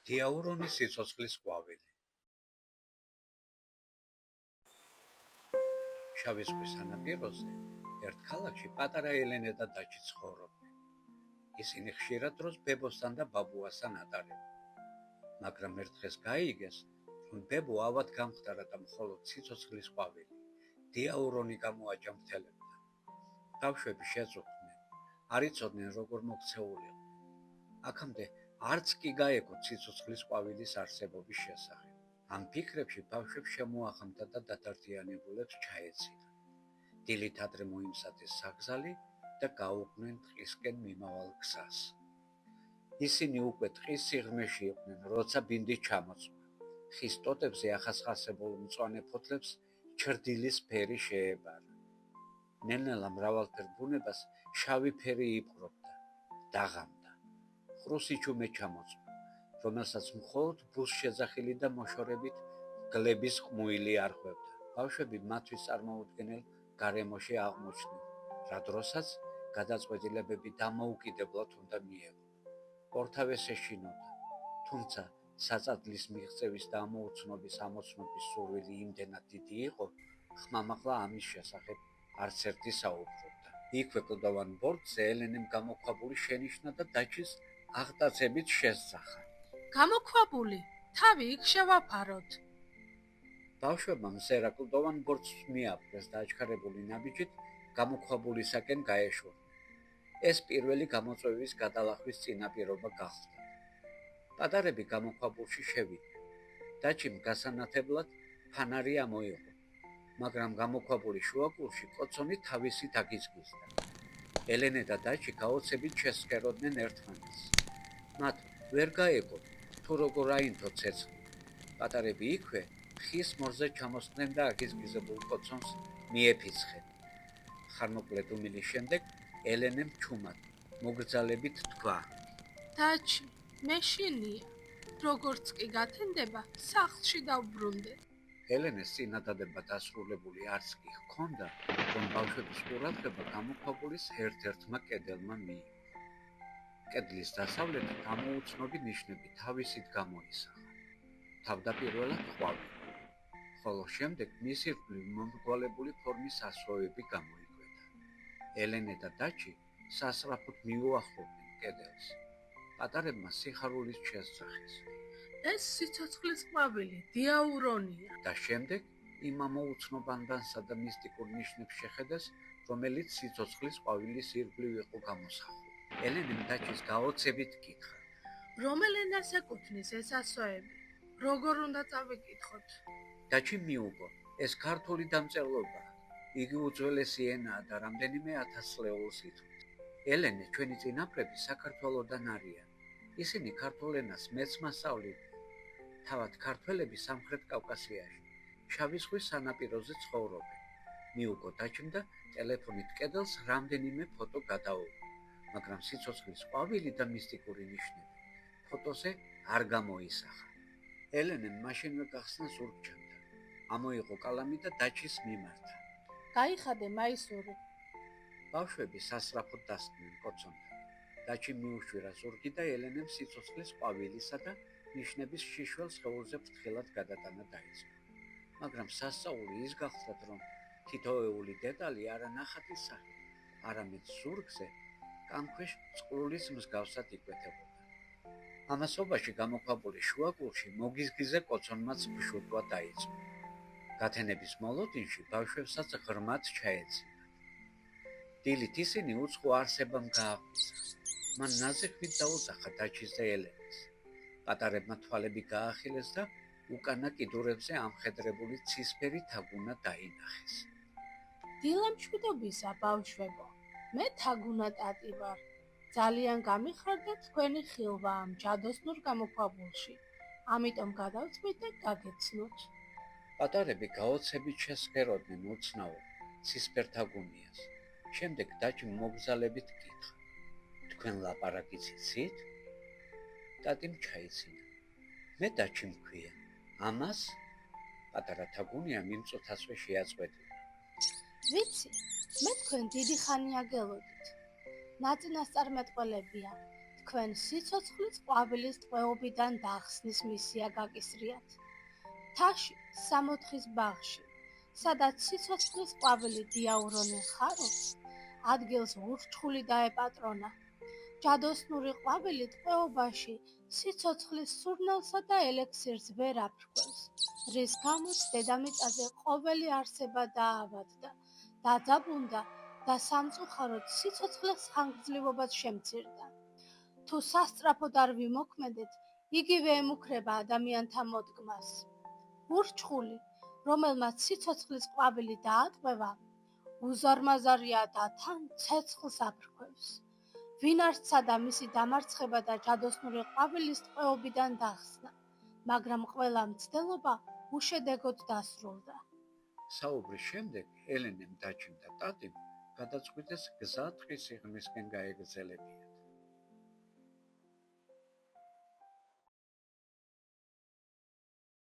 დიაურონის სიცოცხლის ყვავილი. შავი ზღვის სანაპიროზე ერთ ქალაქში პატარა ელენე და დაჩი ცხოვრობდნენ. ისინი ხშირად დროს ბებოსთან და ბაბუასთან ატარებდნენ. მაგრამ ერთ დღეს გაიგეს, რომ ბებო ავად გამხდარა და მხოლოდ სიცოცხლის ყვავილი, დიაურონი გამოაჯამრთელებდა. ბავშვები შეწუხდნენ, არ იცოდნენ როგორ მოქცეულიყო. აქამდე არც კი გაეგოთ სიცოცხლის ყვავილის არსებობის შესახებ. ამ ფიქრებში ბავშვებს შემოახამდა და დადარდიანებულებს ჩაეციდა. დილით ადრე მოიმსადეს საგზალი და გაუყვნენ ტყისკენ მიმავალ გზას. ისინი უკვე ტყის სიღრმეში იყვნენ, როცა ბინდი ჩამოწვა. ხის ტოტებზე ახასხასებულ მწვანე ფოთლებს ჩრდილის ფერი შეებარა. ნელ-ნელა მრავალფერ ბუნებას შავი ფერი იპყრობდა, დაღამდა. ხრუსიჩუმე ჩამოწვა, რომელსაც მხოლოდ ბუსშეძახილი და მოშორებით გლების ყმუილი არღვევდა. ბავშვები მათთვის წარმოუდგენელ გარემოში აღმოჩნდნენ, რა დროსაც გადაწყვეტილებები დამოუკიდებლად უნდა მიეღო. ორთავეს ეშინოდა, თუმცა საწადლის მიღწევის და ამოუცნობის ამოცნობის სურვილი იმდენად დიდი იყო, ხმამაღლა ამის შესახებ არც ერთი საუბრობდა. იქვე კლდოვან ბორცზე ელენემ გამოქვაბული შენიშნა და დაჩის აღტაცებით შესძახა. გამოქვაბული, თავი იქ შევაფაროთ. ბავშვებმა მზერა კლდოვან ბორცვს მიაპყრეს და აჩქარებული ნაბიჯით გამოქვაბულისაკენ გაეშურნენ. ეს პირველი გამოწვევის გადალახვის წინაპირობა გახდა. პატარები გამოქვაბულში შევიდნენ. დაჩიმ გასანათებლად ფანარი ამოიღო, მაგრამ გამოქვაბულის შუაგულში კოცონი თავისით აგიზგიზდა. ელენე და დაჩი გაოცებით შესხეროდნენ ერთმანეთს. მათ ვერ გაეგოთ, თუ როგორ აინთო ცეცხლი. პატარები იქვე ხის მორზე ჩამოსდნენ და აგიზგიზებულ კოცონს მიეფიცხენ. ხანმოკლე დუმილის შემდეგ ელენემ ჩუმად მოგრძალებით თქვა: დაჩი, მეშინია, როგორც კი გათენდება, სახლში დავბრუნდე. ელენეს წინადადება დასრულებული არც კი ჰქონდა, რომ ბავშვების ყურადღება გამოქვაბულის ერთ-ერთმა კედელმა მიიღო. კედლის დასავლეთით ამოუცნობი ნიშნები თავისით გამოისახა. თავდაპირველად ყვავილი, ხოლო შემდეგ მის ირგვლივ მომრგვალებული ფორმის ასოები გამოიკვეთა. ელენე და დაჩი სასწრაფოდ მიუახლოვდნენ კედელს. პატარებმა სიხარულით შესძახეს. ეს სიცოცხლის ყვავილი, დიაურონია. და შემდეგ იმ ამოუცნობანდანსა და მისტიკურ ნიშნებს შეხედეს, რომელიც სიცოცხლის ყვავილის ირგვლივ იყო გამოსახული. ელენემ დაჩის გაოცებით კითხა: რომელ ენას ეკუთვნის ეს ასოები? როგორ უნდა წავიკითხოთ? დაჩი მიუგო, ეს ქართული დამწერლობაა. იგი უძველესი ენაა და რამდენიმე ათას წლეულს ითვლის. ელენე, ჩვენი წინაპრები საქართველოდან არიან. ისინი ქართულ ენას მეც მასწავლიდნენ. თავად ქართველები სამხრეთ კავკასიაში, შავი ზღვის სანაპიროზე ცხოვრობენ. მიუგო დაჩიმ და ტელეფონით კედელს რამდენიმე ფოტო გადაუღო, მაგრამ სიცოცხლის ყვავილი და მისტიკური ნიშნები ფოტოზე არ გამოისახა. ელენემ მაშინვე გახსნა ზურგჩანდა. ამოიღო კალამი და დაჩის მიმართა. გაიხადე მაისური. ბავშვები სასწრაფოდ დასკნენ კოცონთან. დაჩი მიუშვირა ზურგი და ელენემ სიცოცხლის ყვავილისა და ნიშნების შიშველ სხეულზე ფრთხილად გადატანა დაიწყო. მაგრამ სასწაული ის გახლდათ, რომ თითოეული დეტალი არა ნახატის სახით, არამედ ზურგზე კანქვეშ წყლულის მსგავსად იკვეთებოდა. ამასობაში გამოქვაბულის შუაგულში მოგიზგიზე კოცონმაც მშურტვა დაიწყო. გათენების მოლოდინში ბავშვებსაც ღრმად ჩაეცინათ. დილით ისინი უცხო არსებამ გააღვიძა. მან ნაზეხვით დაუძახა დაჩის და ელენეს. პატარებმა თვალები გაახილეს და უკანა კიდურებზე ამხედრებული ცისფერი თაგუნა დაინახეს. დილამშვიდობისა, ბავშვებო, მე თაგუნა ტატი ვარ. ძალიან გამიხარდა თქვენი ხილვა ამ ჯადოსნურ გამოქვაბულში. ამიტომ გადავწყვიტე და გაგეცნოთ. პატარები გაოცებით შესხეროდნენ უცნაურ ცისფერ თაგუნიას. შემდეგ დაჩი მოგზალებით კითხა: თქვენ ლაპარაკიც იცით? ტატიმ ჩაიცინა. მე დაჩი მქვია. ამას? პატარა თაგუნია მიმწოთასვე შეაწყვეტილა. ვიცი, მე თქვენ დიდი ხანია გელოდით. ნაწინასწარმეტყველებია, თქვენ სიცოცხლის ყვავილის ტყვეობიდან დახსნის მისია გაკისრიათ. მთაში, სამოთხის ბაღში, სადაც სიცოცხლის ყვავილი დიაურონე ხარობს, ადგილს ურჩხული დაეპატრონა. ჯადოსნური ყვავილი ტყვეობაში სიცოცხლის სურნელსა და ელექსირს ვერ აფრქვევს, რის გამოც დედამიწაზე ყოველი არსება დაავადდა, დაძაბუნდა და სამწუხაროდ სიცოცხლის ხანგრძლივობაც შემცირდა. თუ სასწრაფოდ არ ვიმოქმედეთ, იგივე ემუქრება ადამიანთა მოდგმას. ურჩხული, რომელმაც სიცოცხლის ყვავილი დაატყვევა, უზარმაზარია და თან ცეცხლს აფრქვევს. ვინ არ სცადა მისი დამარცხება და ჯადოსნური ყვავილის ტყვეობიდან დახსნა, მაგრამ ყველა მცდელობა უშედეგოდ დასრულდა. საუბრის შემდეგ ელენემ დაჩიმ და ტატიმ გადაწყვიტეს გზა ტყის სიღრმისკენ გაეგრძელებინა.